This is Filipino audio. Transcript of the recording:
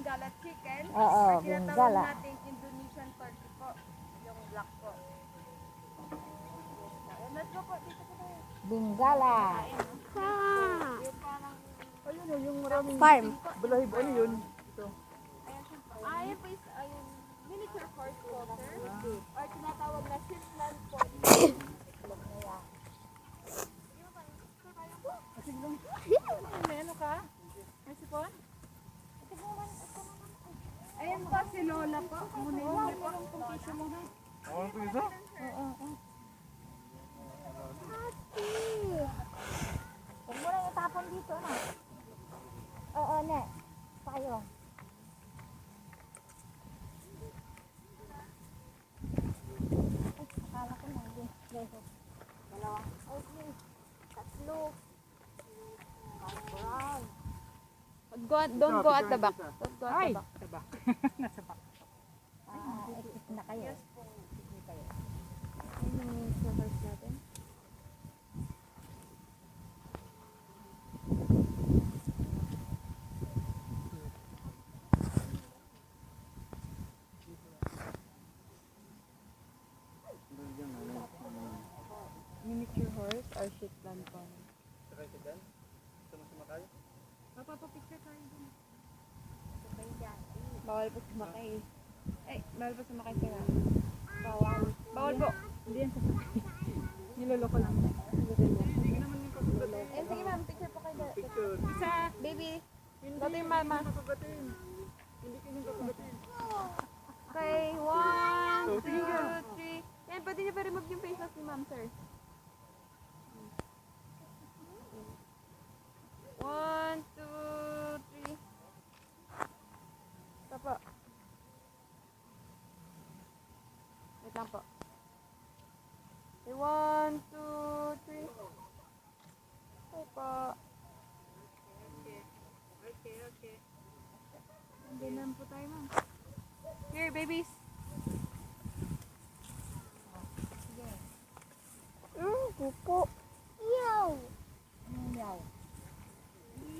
Bengala chicken. Oo, Or tinatawag Bengala. natin Indonesian turkey po. Yung black po. Let's go po. Dito po tayo. Bengala. Yung parang... Ayun o, yung maraming Farm. balahib. Ano yun? Ito. Ayan po is miniature horse water. Or tinatawag na Shetland po. May ano ka? May sipon? Ayan po si Lola po. Muna yun po. Oo, ito isa? Huwag mo lang itapon dito, na. Oo, ne. Tayo. Ay, akala ko na. Dalawa. Okay. Tatlo. Brown. Don't go at the back. Don't go at Ay! the back. Sa back. Nasa back. Ikis na kayo. Ayun yung horse natin. Miniature horse or Shetland pony. Sakay ka dyan? Gusto mo sumakay? Papapicture tayo dun. Bawal po sumakay. Ay, bawal po sumakay sila. Bawal. Bawal po. Hindi yan sasakay. Niloloko lang. Eh, sige ma'am, picture po kayo. Picture. Isa, baby. Dati yung mama. Papagatin. Hindi ka yung papagatin. Okay, 1, 2, 3. Yan, pwede niyo pa remove yung face mask ni ma'am, sir. 1, 2, 3. Ito po. Wait lang po. Okay, 1, 2, 3. Ito po. Okay. Ganun po tayo, ma'am. Here, babies.